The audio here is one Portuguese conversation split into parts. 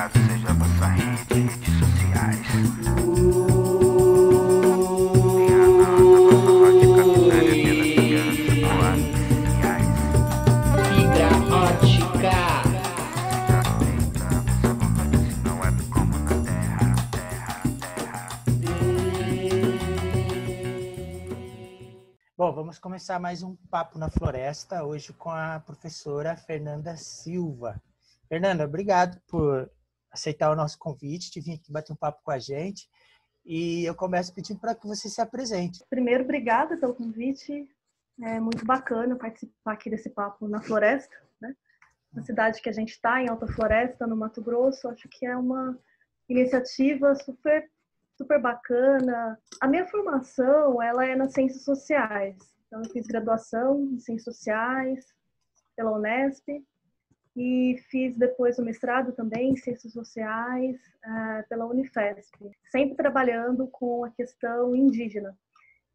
caso seja vossa rede, redes sociais. Tenha na nossa faixa capinária pelas crianças no ar iniciais. Fibra ótica. Aceita vossa vontade, se não é como na terra. Bom, vamos começar mais um Papo na Floresta, hoje com a professora Fernanda Silva. Fernanda, obrigado por aceitar o nosso convite, de vir aqui bater um papo com a gente. E eu começo pedindo para que você se apresente. Primeiro, obrigada pelo convite. É muito bacana participar aqui desse Papo na Floresta, né? Na cidade que a gente está, em Alta Floresta, no Mato Grosso. Acho que é uma iniciativa super bacana. A minha formação, ela é nas ciências sociais. Então, eu fiz graduação em ciências sociais pela Unesp e fiz depois o mestrado também em ciências sociais pela Unifesp, sempre trabalhando com a questão indígena.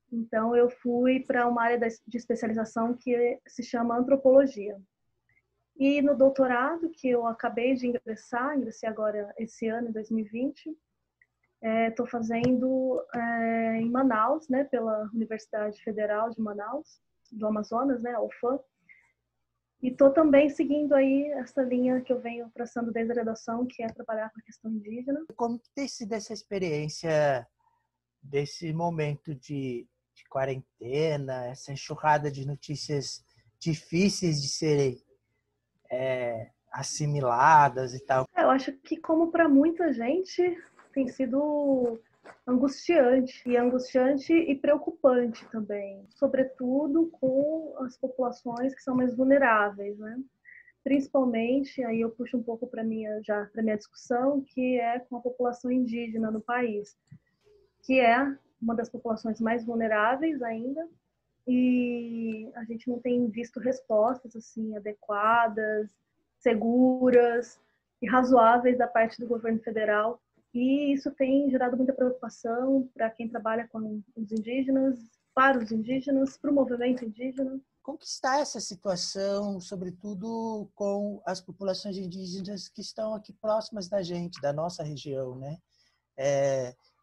Então, eu fui para uma área de especialização que se chama antropologia. E no doutorado, que eu acabei de ingressei agora esse ano, em 2020, estou fazendo em Manaus, né, pela Universidade Federal de Manaus, do Amazonas, né, a UFAM. E estou também seguindo aí essa linha que eu venho traçando desde a graduação, que é trabalhar com a questão indígena. Como que tem sido essa experiência desse momento de quarentena, essa enxurrada de notícias difíceis de serem assimiladas e tal? Eu acho que, como para muita gente, tem sido angustiante e preocupante também, sobretudo com as populações que são mais vulneráveis, né? Principalmente, aí eu puxo um pouco para minha discussão, que é com a população indígena no país, que é uma das populações mais vulneráveis ainda, e a gente não tem visto respostas assim adequadas, seguras e razoáveis da parte do governo federal. E isso tem gerado muita preocupação para quem trabalha com os indígenas, para os indígenas, para o movimento indígena. Como que está essa situação, sobretudo com as populações indígenas que estão aqui próximas da gente, da nossa região, né?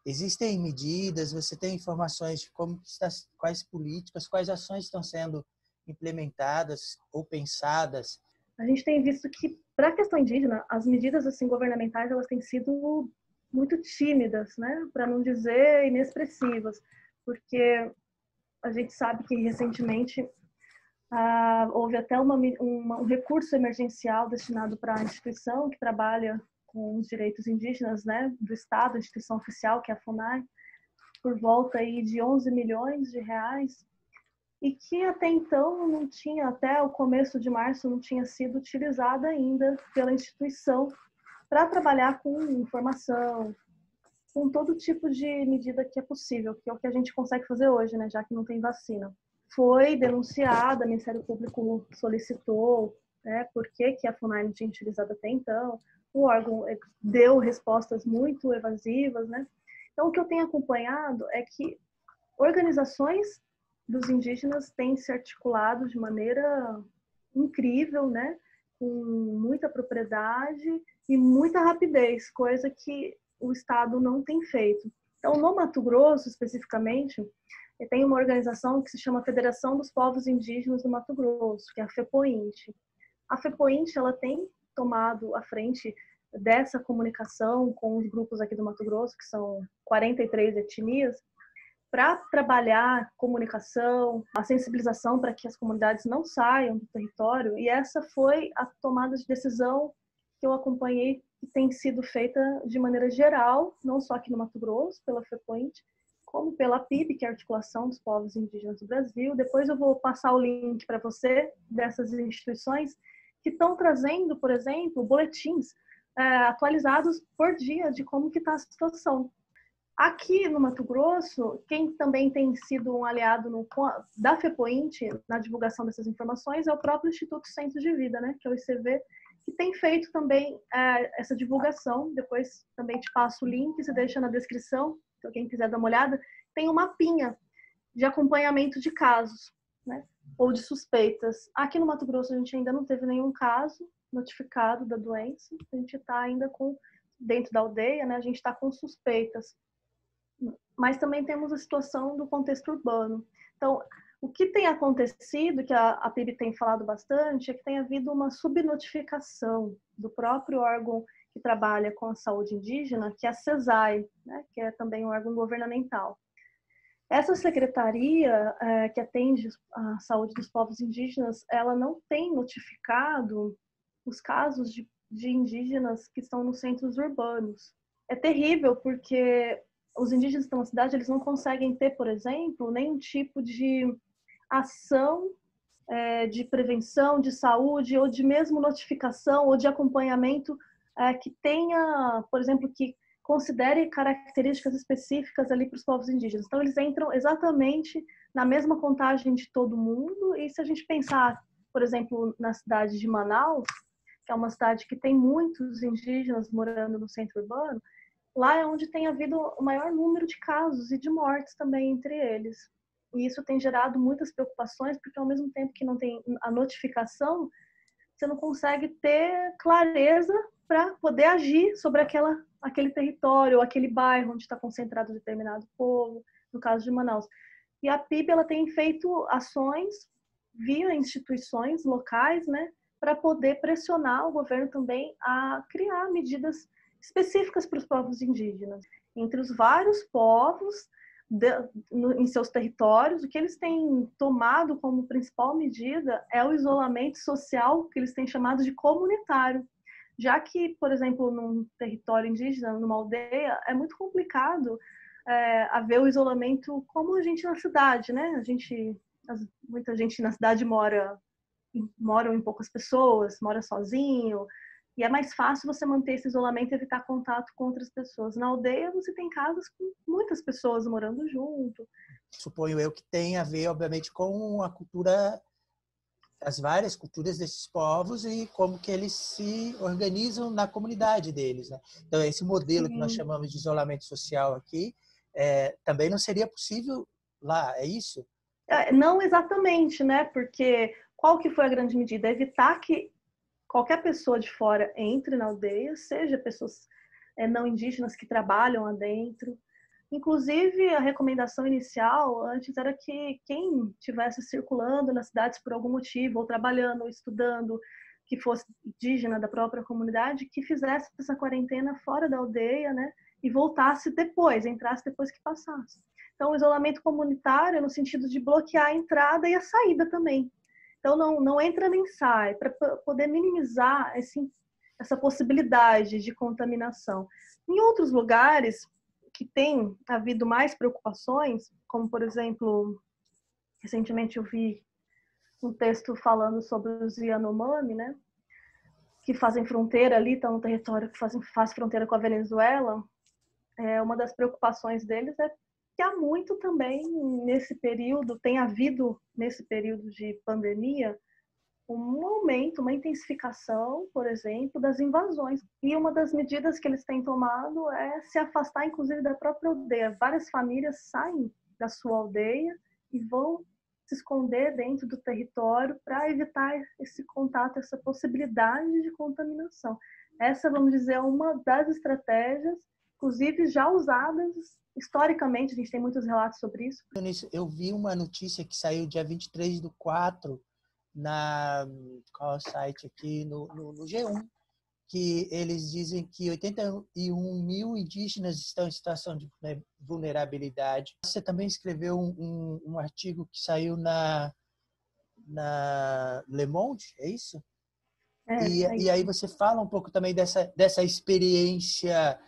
Existem medidas, você tem informações de como que está, quais políticas, quais ações estão sendo implementadas ou pensadas? A gente tem visto que, para a questão indígena, as medidas assim, governamentais elas têm sido muito tímidas, né? Para não dizer inexpressivas, porque a gente sabe que recentemente houve até um recurso emergencial destinado para a instituição que trabalha com os direitos indígenas, né, do Estado, a instituição oficial, que é a FUNAI, por volta aí de 11 milhões de reais, e que até então não tinha, até o começo de março, não tinha sido utilizada ainda pela instituição para trabalhar com informação, com todo tipo de medida que é possível, que é o que a gente consegue fazer hoje, né, já que não tem vacina. Foi denunciada, o Ministério Público solicitou, né, por que a FUNAI não tinha utilizado até então. O órgão deu respostas muito evasivas, né? Então, o que eu tenho acompanhado é que organizações dos indígenas têm se articulado de maneira incrível, né? Com muita propriedade e muita rapidez, coisa que o Estado não tem feito. Então, no Mato Grosso, especificamente, tem uma organização que se chama Federação dos Povos Indígenas do Mato Grosso, que é a FEPOINT. A FEPOINT, ela tem tomado a frente dessa comunicação com os grupos aqui do Mato Grosso, que são 43 etnias, para trabalhar comunicação, a sensibilização para que as comunidades não saiam do território. E essa foi a tomada de decisão que eu acompanhei, que tem sido feita de maneira geral, não só aqui no Mato Grosso, pela FEPOINT, como pela PIB, que é a Articulação dos Povos Indígenas do Brasil. Depois eu vou passar o link para você dessas instituições que estão trazendo, por exemplo, boletins atualizados por dia de como que está a situação. Aqui no Mato Grosso, quem também tem sido um aliado da FEPOINT na divulgação dessas informações é o próprio Instituto Centro de Vida, né, que é o ICV, que tem feito também essa divulgação. Depois também te passo o link, se deixa na descrição, se alguém quiser dar uma olhada. Tem um mapinha de acompanhamento de casos, né, ou de suspeitas. Aqui no Mato Grosso a gente ainda não teve nenhum caso notificado da doença, a gente está ainda com dentro da aldeia, né, a gente está com suspeitas. Mas também temos a situação do contexto urbano. Então, o que tem acontecido, que a PIB tem falado bastante, é que tem havido uma subnotificação do próprio órgão que trabalha com a saúde indígena, que é a CESAI, né, que é também um órgão governamental. Essa secretaria que atende a saúde dos povos indígenas, ela não tem notificado os casos de indígenas que estão nos centros urbanos. É terrível porque os indígenas que estão na cidade, eles não conseguem ter, por exemplo, nenhum tipo de ação de prevenção, de saúde, ou de mesmo notificação, ou de acompanhamento que tenha, por exemplo, que considere características específicas ali para os povos indígenas. Então, eles entram exatamente na mesma contagem de todo mundo, e se a gente pensar, por exemplo, na cidade de Manaus, que é uma cidade que tem muitos indígenas morando no centro urbano, lá é onde tem havido o maior número de casos e de mortes também entre eles. E isso tem gerado muitas preocupações, porque ao mesmo tempo que não tem a notificação, você não consegue ter clareza para poder agir sobre aquele território, ou aquele bairro onde está concentrado determinado povo, no caso de Manaus. E a PIB ela tem feito ações via instituições locais, né, para poder pressionar o governo também a criar medidas específicas para os povos indígenas. Entre os vários povos em seus territórios, o que eles têm tomado como principal medida é o isolamento social, que eles têm chamado de comunitário. Já que, por exemplo, num território indígena, numa aldeia, é muito complicado haver o isolamento como a gente na cidade, né? Muita gente na cidade moram em poucas pessoas, mora sozinho, e é mais fácil você manter esse isolamento e evitar contato com outras pessoas. Na aldeia, você tem casas com muitas pessoas morando junto. Suponho eu que tem a ver, obviamente, com a cultura, as várias culturas desses povos e como que eles se organizam na comunidade deles, né? Então, esse modelo que nós chamamos de isolamento social aqui, também não seria possível lá, é isso? Não exatamente, né? Porque qual que foi a grande medida? Evitar que qualquer pessoa de fora entre na aldeia, seja pessoas não indígenas que trabalham lá dentro. Inclusive, a recomendação inicial antes era que quem estivesse circulando nas cidades por algum motivo, ou trabalhando, ou estudando, que fosse indígena da própria comunidade, que fizesse essa quarentena fora da aldeia, né? E voltasse depois, entrasse depois que passasse. Então, o isolamento comunitário é no sentido de bloquear a entrada e a saída também. Então, não entra nem sai, para poder minimizar essa possibilidade de contaminação. Em outros lugares que tem havido mais preocupações, como, por exemplo, recentemente eu vi um texto falando sobre os Yanomami, né, que fazem fronteira ali, estão no território que faz fronteira com a Venezuela. Uma das preocupações deles é que há muito também nesse período, tem havido nesse período de pandemia, um aumento, uma intensificação, por exemplo, das invasões. E uma das medidas que eles têm tomado é se afastar, inclusive, da própria aldeia. Várias famílias saem da sua aldeia e vão se esconder dentro do território para evitar esse contato, essa possibilidade de contaminação. Essa, vamos dizer, é uma das estratégias, inclusive já usadas historicamente, a gente tem muitos relatos sobre isso. Eu vi uma notícia que saiu dia 23/4, qual é o site aqui, no G1, que eles dizem que 81 mil indígenas estão em situação de vulnerabilidade. Você também escreveu um artigo que saiu na Le Monde, é isso? E aí você fala um pouco também dessa experiência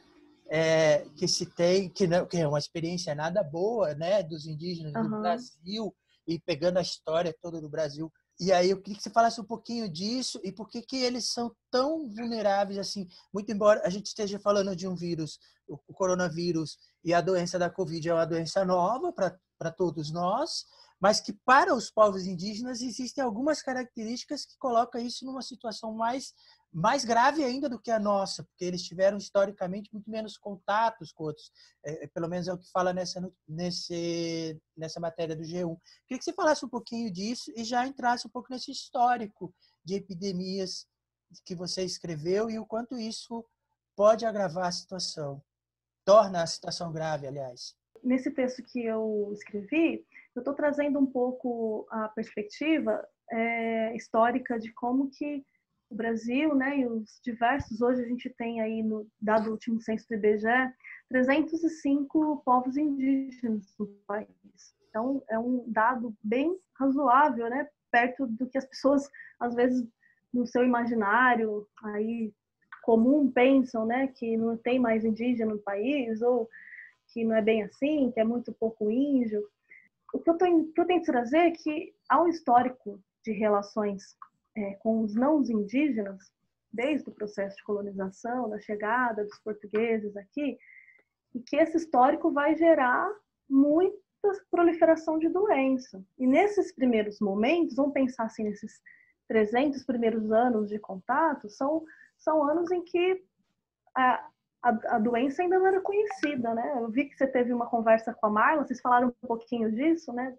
que se tem, que é uma experiência nada boa, né, dos indígenas do Brasil, e pegando a história toda do Brasil. E aí eu queria que você falasse um pouquinho disso e por que eles são tão vulneráveis assim, muito embora a gente esteja falando de um vírus, o coronavírus, e a doença da Covid é uma doença nova para todos nós, mas que para os povos indígenas existem algumas características que colocam isso numa situação mais grave ainda do que a nossa, porque eles tiveram historicamente muito menos contatos com outros, pelo menos é o que fala nessa matéria do G1. Queria que você falasse um pouquinho disso e já entrasse um pouco nesse histórico de epidemias que você escreveu e o quanto isso pode agravar a situação, torna a situação grave, aliás. Nesse texto que eu escrevi, eu estou trazendo um pouco a perspectiva histórica de como que o Brasil, né, e os diversos, hoje a gente tem aí, dado o último censo do IBGE, 305 povos indígenas no país. Então, é um dado bem razoável, né, perto do que as pessoas, às vezes, no seu imaginário aí comum pensam, né, que não tem mais indígena no país, ou que não é bem assim, que é muito pouco índio. O que eu tento trazer é que há um histórico de relações com os não indígenas, desde o processo de colonização, da chegada dos portugueses aqui, e que esse histórico vai gerar muita proliferação de doença. E nesses primeiros momentos, vamos pensar assim, nesses 300 primeiros anos de contato, são anos em que a doença ainda não era conhecida, né? Eu vi que você teve uma conversa com a Marla, vocês falaram um pouquinho disso, né?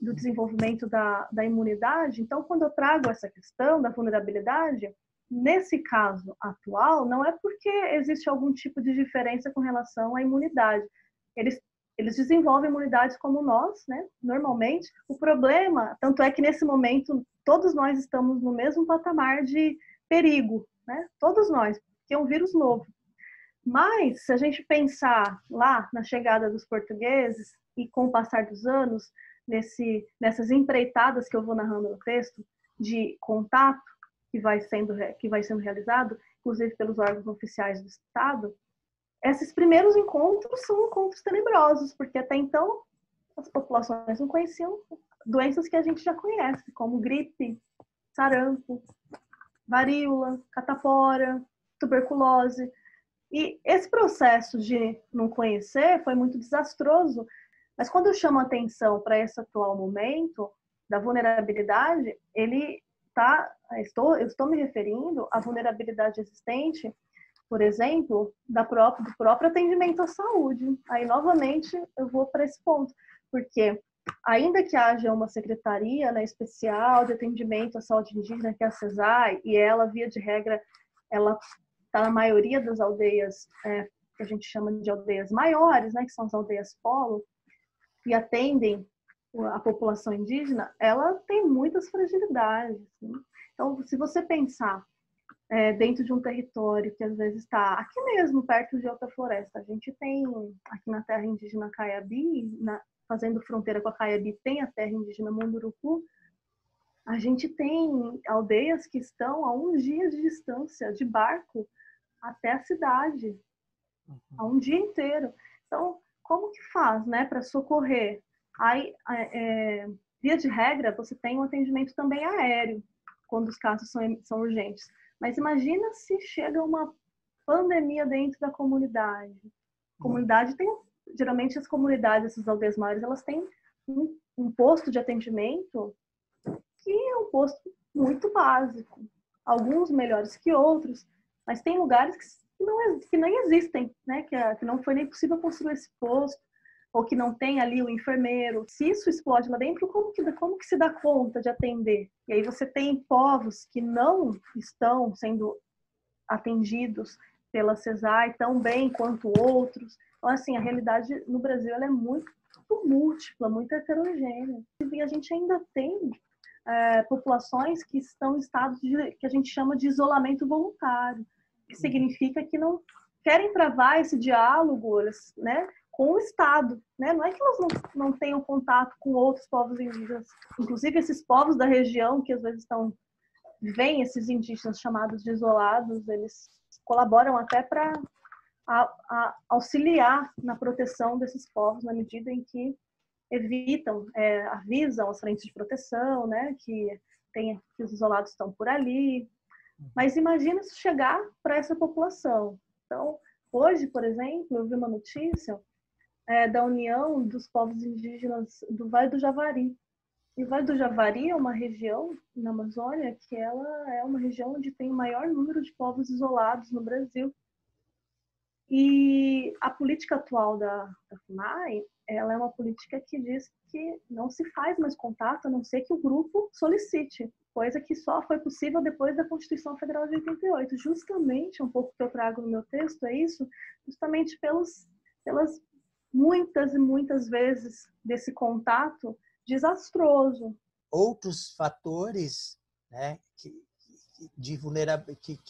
Do desenvolvimento da imunidade. Então, quando eu trago essa questão da vulnerabilidade, nesse caso atual, não é porque existe algum tipo de diferença com relação à imunidade. Eles desenvolvem imunidades como nós, né? Normalmente. O problema, tanto é que nesse momento, todos nós estamos no mesmo patamar de perigo, né? Todos nós, porque é um vírus novo. Mas, se a gente pensar lá na chegada dos portugueses e com o passar dos anos, nessas empreitadas que eu vou narrando no texto, de contato que vai sendo realizado, inclusive pelos órgãos oficiais do Estado, esses primeiros encontros são encontros tenebrosos, porque até então as populações não conheciam doenças que a gente já conhece, como gripe, sarampo, varíola, catapora, tuberculose. E esse processo de não conhecer foi muito desastroso. Mas quando eu chamo a atenção para esse atual momento da vulnerabilidade, eu estou me referindo à vulnerabilidade existente, por exemplo, do próprio atendimento à saúde. Aí, novamente, eu vou para esse ponto, porque ainda que haja uma secretaria, né, especial de atendimento à saúde indígena, que é a CESAI, e ela, via de regra, ela está na maioria das aldeias, que a gente chama de aldeias maiores, né, que são as aldeias polo, e atendem a população indígena, ela tem muitas fragilidades. Né? Então, se você pensar dentro de um território que às vezes está aqui mesmo, perto de outra floresta, a gente tem aqui na terra indígena Caiabi, fazendo fronteira com a Caiabi, tem a terra indígena Munduruku, a gente tem aldeias que estão a 1 dia de distância de barco até a cidade, a 1 dia inteiro. Então, como que faz, né, para socorrer? Aí, via de regra, você tem um atendimento também aéreo, quando os casos são urgentes. Mas imagina se chega uma pandemia dentro da comunidade. A comunidade geralmente as comunidades, essas aldeias maiores, elas têm um posto de atendimento que é um posto muito básico. Alguns melhores que outros, mas tem lugares que não existem, né? Que não foi nem possível construir esse posto, ou que não tem ali o enfermeiro. Se isso explode lá dentro, como que se dá conta de atender? E aí você tem povos que não estão sendo atendidos pela CESAI tão bem quanto outros. Então, assim, a realidade no Brasil ela é muito múltipla, muito heterogênea. E a gente ainda tem populações que estão em estado que a gente chama de isolamento voluntário, que significa que não querem travar esse diálogo, né, com o Estado, né? Não é que elas não tenham contato com outros povos indígenas, inclusive esses povos da região que às vezes vêm esses indígenas chamados de isolados, eles colaboram até para auxiliar na proteção desses povos na medida em que avisam as frentes de proteção, né, que os isolados estão por ali. Mas imagina se chegar para essa população. Então, hoje, por exemplo, eu vi uma notícia da União dos Povos Indígenas do Vale do Javari. E o Vale do Javari é uma região na Amazônia que ela é uma região onde tem o maior número de povos isolados no Brasil. E a política atual da FUNAI, ela é uma política que diz que não se faz mais contato, a não ser que o grupo solicite. coisa que só foi possível depois da Constituição Federal de 88. Justamente, um pouco que eu trago no meu texto é isso, justamente pelas muitas e muitas vezes desse contato desastroso. Outros fatores, né, que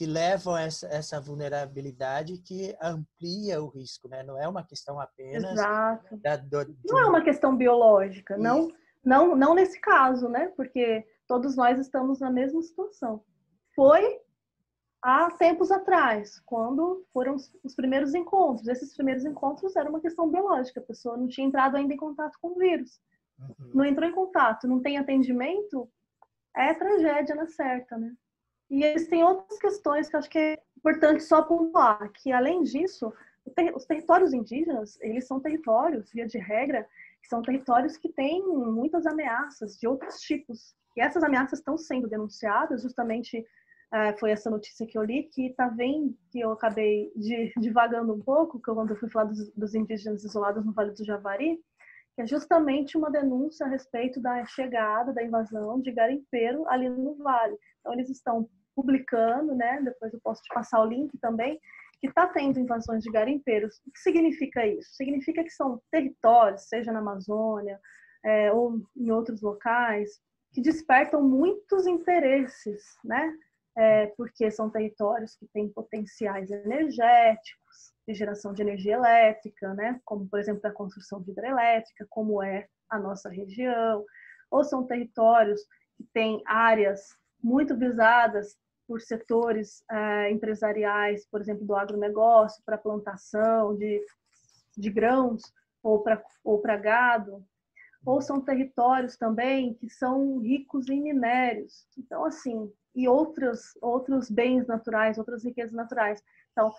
levam a essa vulnerabilidade, que amplia o risco, né? Não é uma questão apenas Exato. de Não é uma questão biológica, não nesse caso, né? Porque todos nós estamos na mesma situação. Foi há tempos atrás, quando foram os primeiros encontros. Esses primeiros encontros era uma questão biológica, a pessoa não tinha entrado ainda em contato com o vírus. Não entrou em contato, não tem atendimento, é tragédia na certa, né? E eles têm outras questões que eu acho que é importante só pontuar, que além disso, os territórios indígenas, eles são territórios, via de regra, que são territórios que têm muitas ameaças de outros tipos. E essas ameaças estão sendo denunciadas, justamente foi essa notícia que eu li, que que eu acabei divagando um pouco, quando eu fui falar dos indígenas isolados no Vale do Javari, que é justamente uma denúncia a respeito da chegada, da invasão de garimpeiro ali no vale. Então, eles estão publicando, né? Depois eu posso te passar o link também, que está tendo invasões de garimpeiros. O que significa isso? Significa que são territórios, seja na Amazônia ou em outros locais, que despertam muitos interesses, né? Porque são territórios que têm potenciais energéticos, de geração de energia elétrica, né? Como, por exemplo, a construção de hidrelétrica, como é a nossa região, ou são territórios que têm áreas muito visadas por setores empresariais, por exemplo, do agronegócio, para plantação de grãos ou para gado, ou são territórios também que são ricos em minérios. Então, assim, e outros bens naturais, outras riquezas naturais. Então,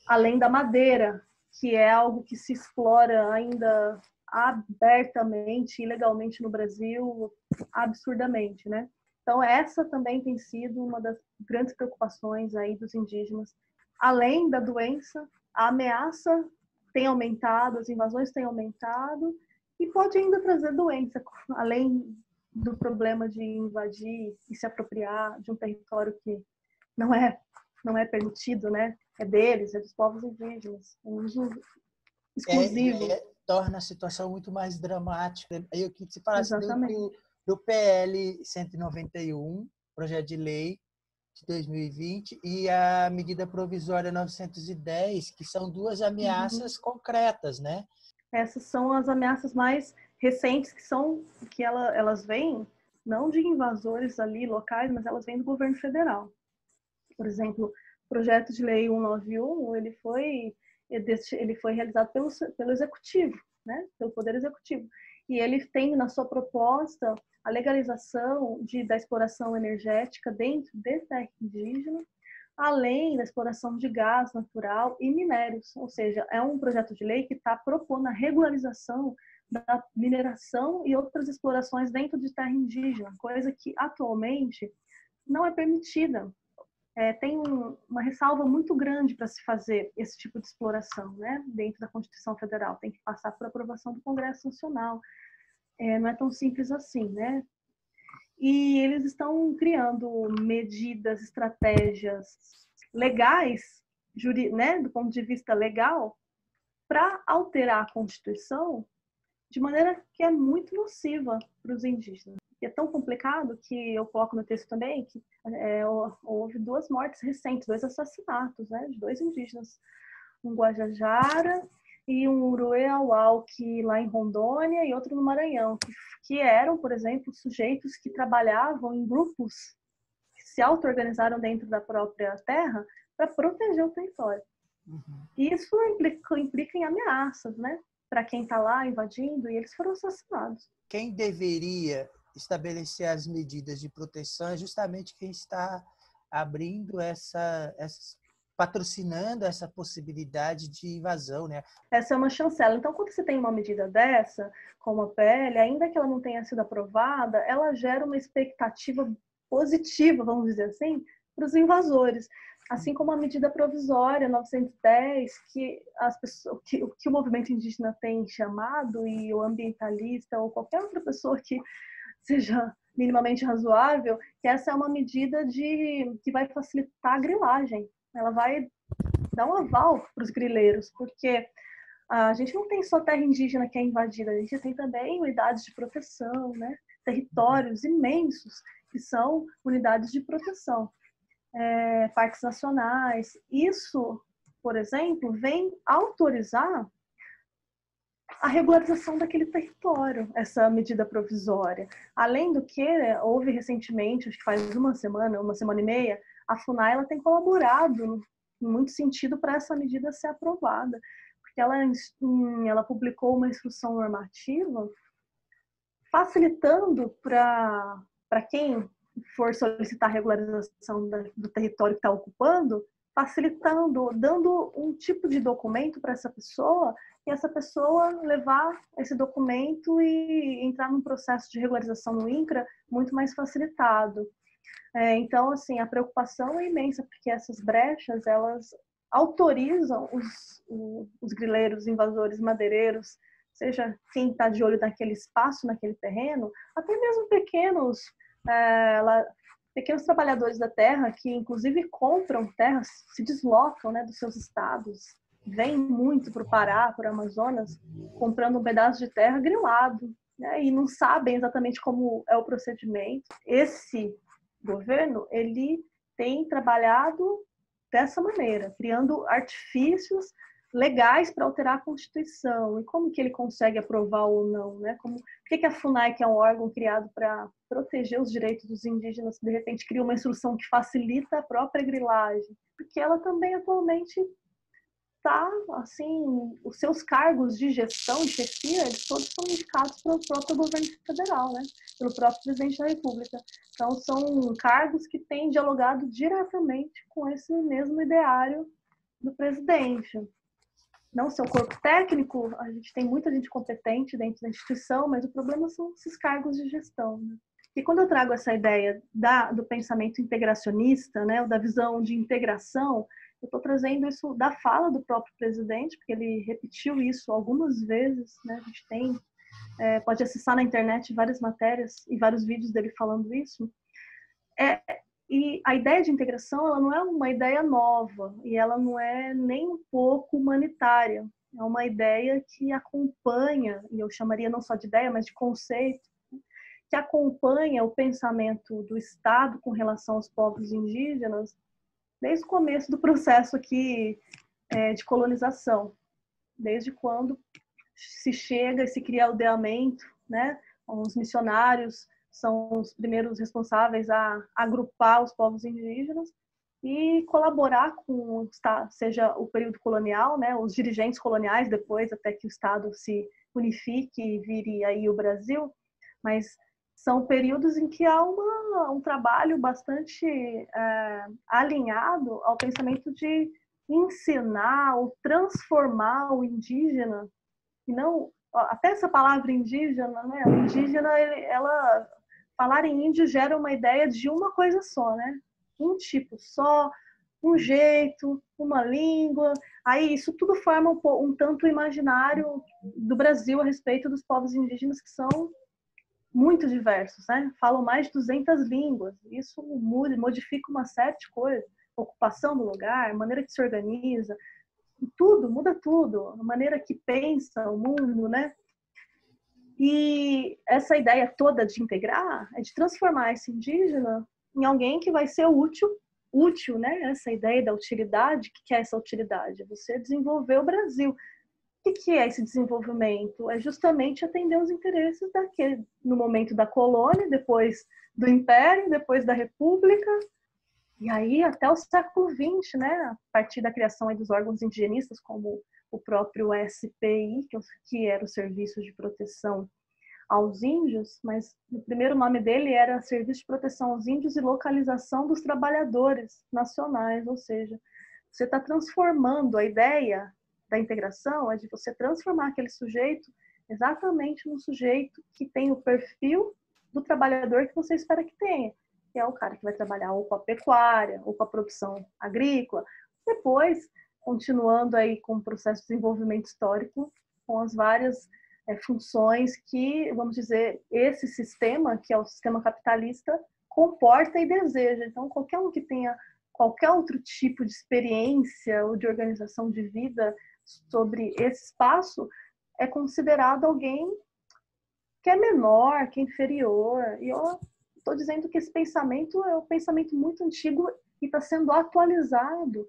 além da madeira, que é algo que se explora ainda abertamente, ilegalmente no Brasil, absurdamente, né? Então, essa também tem sido uma das grandes preocupações aí dos indígenas. Além da doença, a ameaça tem aumentado, as invasões têm aumentado, e pode ainda trazer doença, além do problema de invadir e se apropriar de um território que não é permitido, né? É deles, é dos povos indígenas, é um uso exclusivo. Torna a situação muito mais dramática. Eu queria que você falasse do PL 191, projeto de lei de 2020, e a medida provisória 910, que são duas ameaças concretas, né? Essas são as ameaças mais recentes, que elas vêm não de invasores ali locais, mas elas vêm do governo federal. Por exemplo, o projeto de lei 191, ele foi realizado pelo executivo, né? Pelo poder executivo. E ele tem na sua proposta a legalização da exploração energética dentro de terra indígena, além da exploração de gás natural e minérios. Ou seja, é um projeto de lei que está propondo a regularização da mineração e outras explorações dentro de terra indígena, coisa que atualmente não é permitida. Tem uma ressalva muito grande para se fazer esse tipo de exploração, né? Dentro da Constituição Federal. Tem que passar por aprovação do Congresso Nacional. Não é tão simples assim, né? E eles estão criando medidas, estratégias legais, né, do ponto de vista legal, para alterar a Constituição de maneira que é muito nociva para os indígenas. E é tão complicado que eu coloco no texto também que houve 2 mortes recentes, 2 assassinatos, né, de 2 indígenas, um Guajajara e um Uruê-Auauque lá em Rondônia e outro no Maranhão, que eram, por exemplo, sujeitos que trabalhavam em grupos que se auto-organizaram dentro da própria terra para proteger o território. E isso implica em ameaças, né? Para quem está lá invadindo, e eles foram assassinados. Quem deveria estabelecer as medidas de proteção é justamente quem está abrindo patrocinando essa possibilidade de invasão, né? Essa é uma chancela. Então, quando você tem uma medida dessa, como a PL, ainda que ela não tenha sido aprovada, ela gera uma expectativa positiva, vamos dizer assim, para os invasores. Assim como a medida provisória 910, que o movimento indígena tem chamado, e o ambientalista ou qualquer outra pessoa que seja minimamente razoável, que essa é uma medida que vai facilitar a grilagem. Ela vai dar um aval para os grileiros, porque a gente não tem só terra indígena que é invadida, a gente tem também unidades de proteção, né? Territórios imensos que são unidades de proteção, parques nacionais. Isso, por exemplo, vem autorizar a regularização daquele território, essa medida provisória. Além do que, houve recentemente, acho que faz uma semana e meia, a FUNAI ela tem colaborado em muito sentido para essa medida ser aprovada, porque ela publicou uma instrução normativa facilitando para quem for solicitar a regularização do território que está ocupando, facilitando, dando um tipo de documento para essa pessoa, e essa pessoa levar esse documento e entrar num processo de regularização no INCRA muito mais facilitado. Então, assim, a preocupação é imensa, porque essas brechas, elas autorizam os grileiros, invasores, madeireiros, seja quem está de olho naquele espaço, naquele terreno, até mesmo pequenos trabalhadores da terra, que inclusive compram terras, se deslocam, né, dos seus estados, vêm muito para o Pará, para o Amazonas, comprando um pedaço de terra grilado, né, e não sabem exatamente como é o procedimento. Esse governo, ele tem trabalhado dessa maneira, criando artifícios legais para alterar a Constituição. E como que ele consegue aprovar ou não, né? Por que a FUNAI, que é um órgão criado para proteger os direitos dos indígenas, de repente cria uma instrução que facilita a própria grilagem? Porque ela também atualmente está, assim, os seus cargos de gestão e chefia, eles todos são indicados pelo próprio governo federal, né? Pelo próprio presidente da República. Então, são cargos que têm dialogado diretamente com esse mesmo ideário do presidente. Não seu corpo técnico, a gente tem muita gente competente dentro da instituição, mas o problema são esses cargos de gestão, né? E quando eu trago essa ideia do pensamento integracionista, né, ou da visão de integração, eu estou trazendo isso da fala do próprio presidente, porque ele repetiu isso algumas vezes, né? A gente tem, pode acessar na internet várias matérias e vários vídeos dele falando isso. E a ideia de integração, ela não é uma ideia nova, e ela não é nem um pouco humanitária. É uma ideia que acompanha, e eu chamaria não só de ideia, mas de conceito, que acompanha o pensamento do Estado com relação aos povos indígenas desde o começo do processo aqui de colonização, desde quando se chega e se cria aldeamento, né? Os missionários são os primeiros responsáveis a agrupar os povos indígenas e colaborar com, seja o período colonial, né, os dirigentes coloniais, depois até que o Estado se unifique e vire aí o Brasil, mas são períodos em que há um trabalho bastante alinhado ao pensamento de ensinar ou transformar o indígena, e não, até essa palavra indígena, né, o indígena, ela falar em índio gera uma ideia de uma coisa só, né? Um tipo só, um jeito, uma língua. Aí isso tudo forma um tanto imaginário do Brasil a respeito dos povos indígenas, que são muito diversos, né? Falam mais de 200 línguas. Isso modifica uma série de coisas. Ocupação do lugar, maneira que se organiza, tudo, muda tudo. A maneira que pensa o mundo, né? E essa ideia toda de integrar é de transformar esse indígena em alguém que vai ser útil, né? Essa ideia da utilidade, o que é essa utilidade? Você desenvolver o Brasil. O que é esse desenvolvimento? É justamente atender os interesses no momento da colônia, depois do Império, depois da República, e aí até o século XX, né? A partir da criação aí dos órgãos indigenistas, como o próprio SPI, que era o Serviço de Proteção aos Índios, mas o primeiro nome dele era Serviço de Proteção aos Índios e Localização dos Trabalhadores Nacionais, ou seja, você está transformando a ideia da integração, é de você transformar aquele sujeito exatamente no sujeito que tem o perfil do trabalhador que você espera que tenha, que é o cara que vai trabalhar ou com a pecuária, ou com a produção agrícola, depois continuando aí com o processo de desenvolvimento histórico, com as várias funções que, vamos dizer, esse sistema, que é o sistema capitalista, comporta e deseja. Então, qualquer um que tenha qualquer outro tipo de experiência ou de organização de vida sobre esse espaço é considerado alguém que é menor, que é inferior. E eu estou dizendo que esse pensamento é um pensamento muito antigo e está sendo atualizado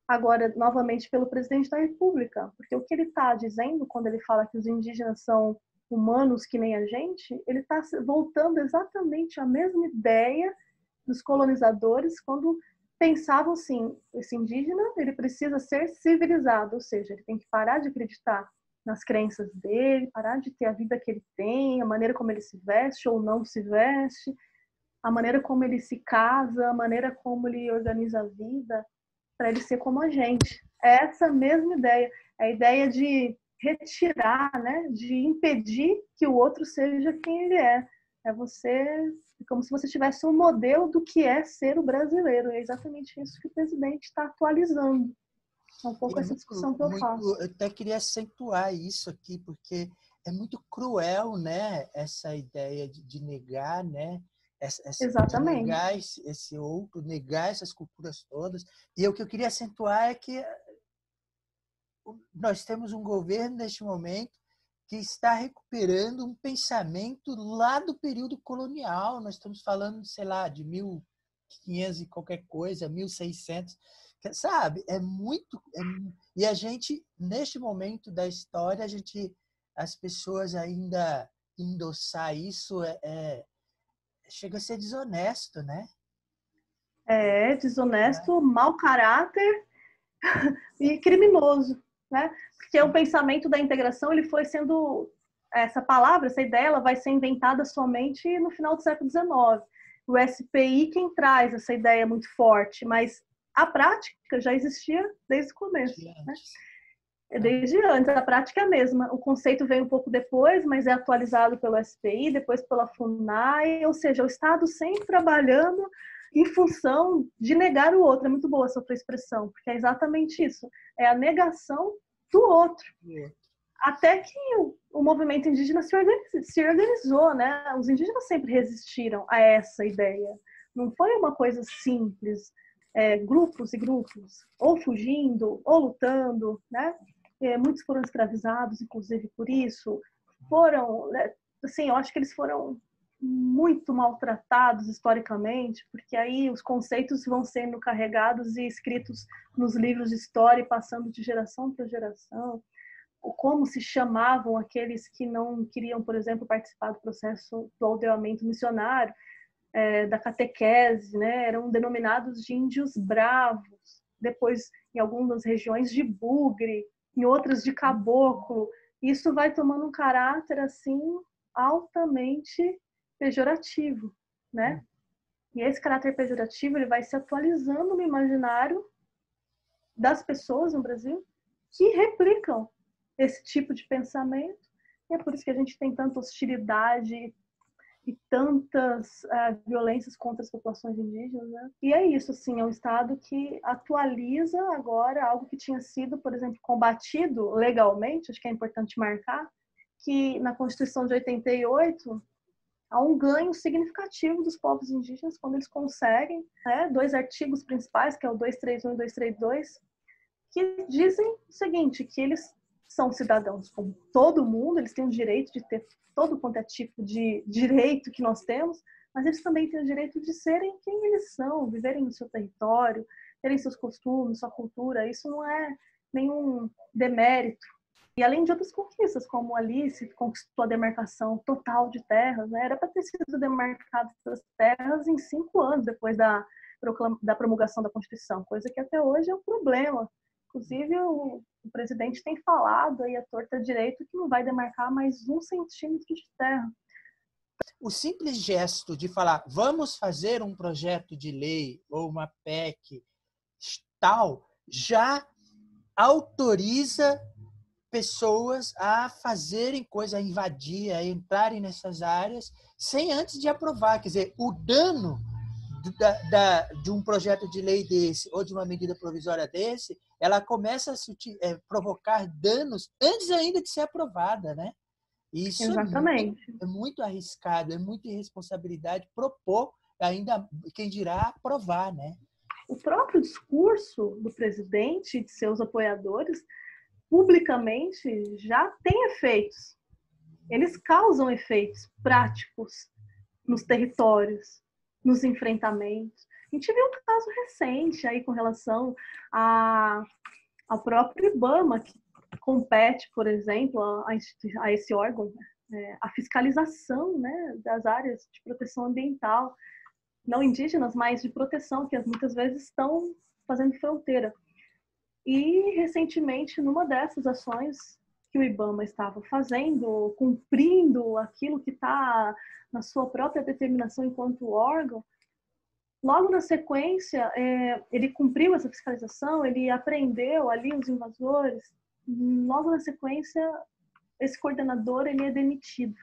agora, novamente, pelo presidente da República. Porque o que ele está dizendo, quando ele fala que os indígenas são humanos que nem a gente, ele está voltando exatamente à mesma ideia dos colonizadores quando pensavam assim, esse indígena ele precisa ser civilizado, ou seja, ele tem que parar de acreditar nas crenças dele, parar de ter a vida que ele tem, a maneira como ele se veste ou não se veste, a maneira como ele se casa, a maneira como ele organiza a vida, para ele ser como a gente. É essa mesma ideia, a ideia de retirar, né, de impedir que o outro seja quem ele é. É você, como se você tivesse um modelo do que é ser o brasileiro. É exatamente isso que o presidente está atualizando. É um pouco essa discussão que eu faço. Eu até queria acentuar isso aqui, porque é muito cruel, né, essa ideia de negar, né, Exatamente. de negar esse outro, negar essas culturas todas. E o que eu queria acentuar é que nós temos um governo neste momento que está recuperando um pensamento lá do período colonial. Nós estamos falando, sei lá, de 1500 e qualquer coisa, 1600, sabe? E a gente, neste momento da história, as pessoas ainda endossar isso chega a ser desonesto, né? É desonesto, mau caráter e criminoso, né? Porque o pensamento da integração ele foi sendo essa palavra, essa ideia, ela vai ser inventada somente no final do século XIX. O SPI quem traz essa ideia muito forte, mas a prática já existia desde o começo, né? Desde antes, a prática é a mesma. O conceito vem um pouco depois, mas é atualizado pelo SPI, depois pela FUNAI, ou seja, o Estado sempre trabalhando em função de negar o outro. É muito boa essa tua expressão, porque é exatamente isso. É a negação do outro. Até que o movimento indígena se organizou, né? Os indígenas sempre resistiram a essa ideia. Não foi uma coisa simples, grupos e grupos, ou fugindo, ou lutando, né? Muitos foram escravizados, inclusive por isso. Foram, assim, eu acho que eles foram muito maltratados historicamente, porque aí os conceitos vão sendo carregados e escritos nos livros de história e passando de geração para geração. Como se chamavam aqueles que não queriam, por exemplo, participar do processo do aldeamento missionário, da catequese, né? Eram denominados de índios bravos, depois em algumas regiões de bugre, em outras de caboclo. Isso vai tomando um caráter assim altamente pejorativo, né? E esse caráter pejorativo ele vai se atualizando no imaginário das pessoas no Brasil que replicam esse tipo de pensamento. E é por isso que a gente tem tanta hostilidade e tantas violências contra as populações indígenas, né? E é isso, assim, é um Estado que atualiza agora algo que tinha sido, por exemplo, combatido legalmente. Acho que é importante marcar que na Constituição de 88 há um ganho significativo dos povos indígenas quando eles conseguem, né, 2 artigos principais, que é o 231 e 232, que dizem o seguinte, que eles são cidadãos como todo mundo, eles têm o direito de ter todo quanto é tipo de direito que nós temos, mas eles também têm o direito de serem quem eles são, viverem no seu território, terem seus costumes, sua cultura. Isso não é nenhum demérito. E além de outras conquistas, como Alice conquistou a demarcação total de terras, né? Era para ter sido demarcadas essas terras em 5 anos depois da promulgação da Constituição, coisa que até hoje é um problema. Inclusive, o presidente tem falado aí à torta direito que não vai demarcar mais 1 centímetro de terra. O simples gesto de falar, vamos fazer um projeto de lei ou uma PEC tal, já autoriza pessoas a fazerem coisa, a invadir, a entrarem nessas áreas, sem antes de aprovar. Quer dizer, o dano de um projeto de lei desse ou de uma medida provisória desse, ela começa a provocar danos antes ainda de ser aprovada, né? E isso Exatamente. é muito arriscado, é muita irresponsabilidade propor, ainda quem dirá aprovar, né? O próprio discurso do presidente e de seus apoiadores, publicamente, já tem efeitos. Eles causam efeitos práticos nos territórios, nos enfrentamentos. A gente viu um caso recente aí com relação ao próprio IBAMA, que compete, por exemplo, a esse órgão, a fiscalização, né, das áreas de proteção ambiental, não indígenas, mas de proteção, que muitas vezes estão fazendo fronteira. E, recentemente, numa dessas ações que o IBAMA estava fazendo, cumprindo aquilo que está na sua própria determinação enquanto órgão, logo na sequência, ele cumpriu essa fiscalização, ele apreendeu ali os invasores. Logo na sequência, esse coordenador ele é demitido.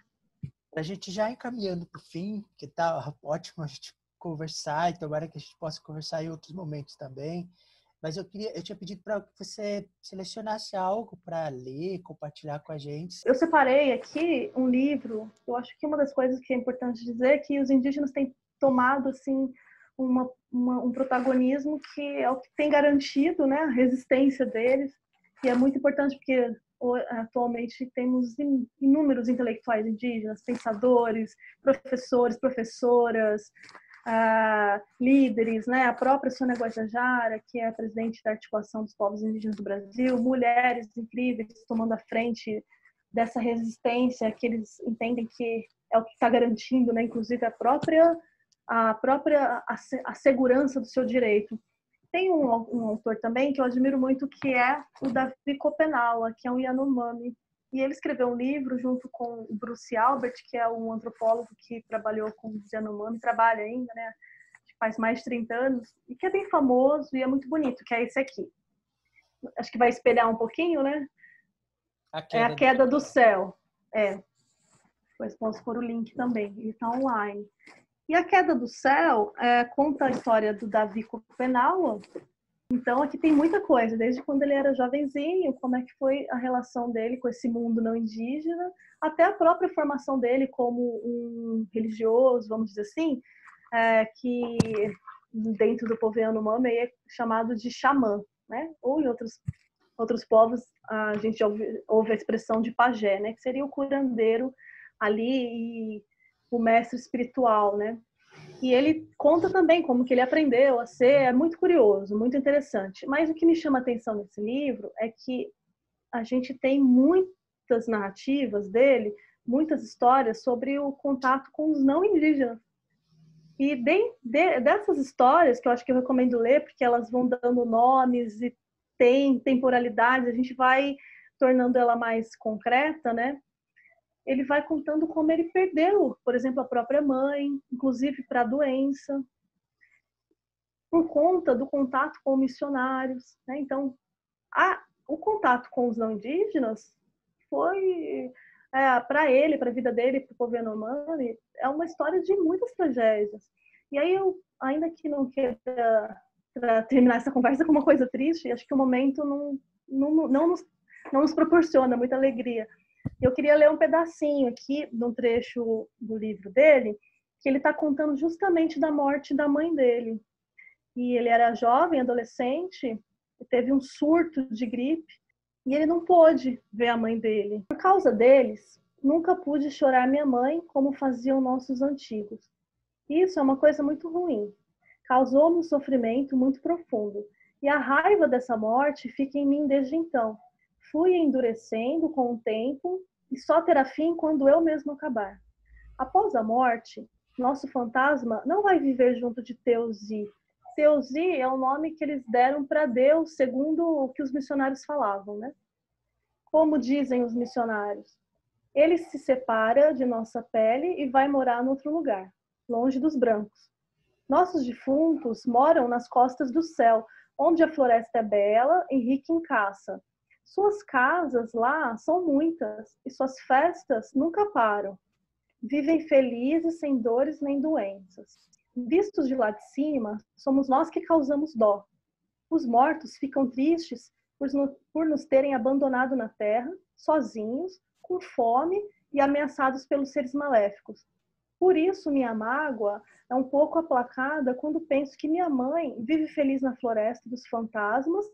A gente já encaminhando para o fim, que tá ótimo a gente conversar, e tomara que a gente possa conversar em outros momentos também. Mas eu tinha pedido para que você selecionasse algo para ler, compartilhar com a gente. Eu separei aqui um livro. Eu acho que uma das coisas que é importante dizer é que os indígenas têm tomado assim um protagonismo que é o que tem garantido, né, a resistência deles. E é muito importante porque atualmente temos inúmeros intelectuais indígenas, pensadores, professores, professoras, líderes, né? A própria Sônia Guajajara, que é a presidente da Articulação dos Povos Indígenas do Brasil, mulheres incríveis tomando a frente dessa resistência que eles entendem que é o que está garantindo, né? Inclusive a própria segurança do seu direito. Tem um autor também que eu admiro muito, que é o Davi Kopenawa, que é um Yanomami. E ele escreveu um livro junto com o Bruce Albert, que é um antropólogo que trabalhou com os Yanomami, trabalha ainda, né? Faz mais de 30 anos, e que é bem famoso e é muito bonito, que é esse aqui. Acho que vai espelhar um pouquinho, né? É A Queda do Céu. Depois posso pôr o link também, ele está online. E A Queda do Céu conta a história do Davi Kopenawa. Então, aqui tem muita coisa, desde quando ele era jovenzinho, como é que foi a relação dele com esse mundo não indígena, até a própria formação dele como um religioso, vamos dizer assim, que dentro do povo Yanomami é chamado de xamã, né? Ou em outros povos a gente ouve a expressão de pajé, né? Que seria o curandeiro ali e o mestre espiritual, né? E ele conta também como que ele aprendeu a ser, é muito curioso, muito interessante. Mas o que me chama a atenção nesse livro é que a gente tem muitas narrativas dele, muitas histórias sobre o contato com os não indígenas. E dessas histórias, que eu acho que eu recomendo ler, porque elas vão dando nomes e tem temporalidades, a gente vai tornando ela mais concreta, né? Ele vai contando como ele perdeu, por exemplo, a própria mãe, inclusive para a doença, por conta do contato com missionários, né? Então, o contato com os não indígenas foi, para ele, para a vida dele, para o povo Yanomami, é uma história de muitas tragédias. E aí, eu, ainda que não queira terminar essa conversa com uma coisa triste, acho que o momento não nos proporciona muita alegria. Eu queria ler um pedacinho aqui de um trecho do livro dele, que ele está contando justamente da morte da mãe dele. E ele era jovem, adolescente, teve um surto de gripe, e ele não pôde ver a mãe dele. Por causa deles, nunca pude chorar minha mãe como faziam nossos antigos. Isso é uma coisa muito ruim. Causou-me um sofrimento muito profundo. E a raiva dessa morte fica em mim desde então. Fui endurecendo com o tempo e só terá fim quando eu mesmo acabar. Após a morte, nosso fantasma não vai viver junto de Teuzi. Teuzi é o nome que eles deram para Deus, segundo o que os missionários falavam, né? Como dizem os missionários, ele se separa de nossa pele e vai morar em outro lugar, longe dos brancos. Nossos defuntos moram nas costas do céu, onde a floresta é bela e rica em caça. Suas casas lá são muitas e suas festas nunca param. Vivem felizes, sem dores nem doenças. Vistos de lá de cima, somos nós que causamos dó. Os mortos ficam tristes por nos terem abandonado na terra, sozinhos, com fome e ameaçados pelos seres maléficos. Por isso, minha mágoa é um pouco aplacada quando penso que minha mãe vive feliz na floresta dos fantasmas,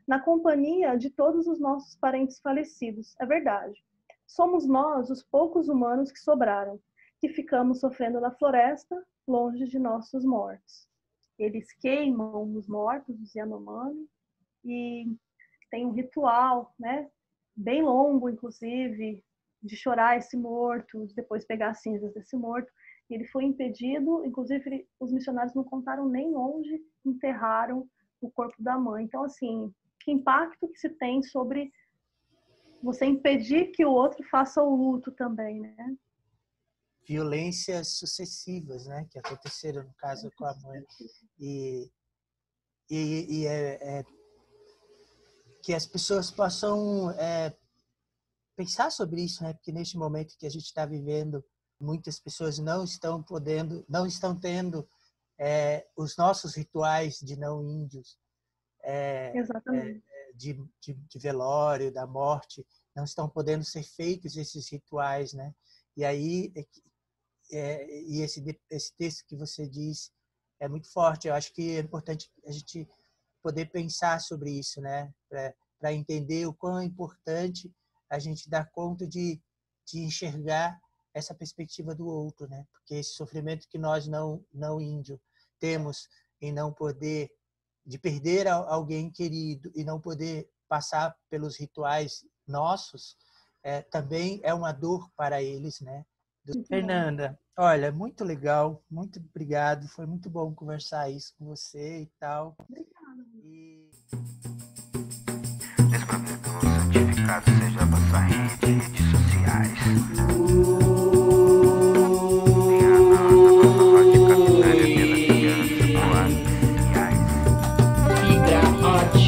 na companhia de todos os nossos parentes falecidos. É verdade. Somos nós, os poucos humanos que sobraram, que ficamos sofrendo na floresta, longe de nossos mortos. Eles queimam os mortos, os Yanomami, e tem um ritual, né, bem longo, inclusive, de chorar esse morto, de depois pegar as cinzas desse morto. E ele foi impedido, inclusive os missionários não contaram nem onde enterraram o corpo da mãe. Então, assim, que impacto que se tem sobre você impedir que o outro faça o luto também, né? Violências sucessivas, né, que aconteceram no caso com a mãe, e que as pessoas possam pensar sobre isso, né, porque neste momento que a gente está vivendo, muitas pessoas não estão tendo os nossos rituais de não índios, Exatamente. de velório, da morte, não estão podendo ser feitos esses rituais, né? E aí e esse texto que você diz é muito forte. Eu acho que é importante a gente poder pensar sobre isso, né? Para entender o quão é importante a gente dar conta de enxergar essa perspectiva do outro, né? Porque esse sofrimento que nós não índio temos em não poder, de perder alguém querido e não poder passar pelos rituais nossos, também é uma dor para eles, né? Fernanda, olha, muito legal, muito obrigado, foi muito bom conversar isso com você e tal. Obrigada. Nesse momento, santificado seja a vossa rede, redes sociais. Fibra ótica.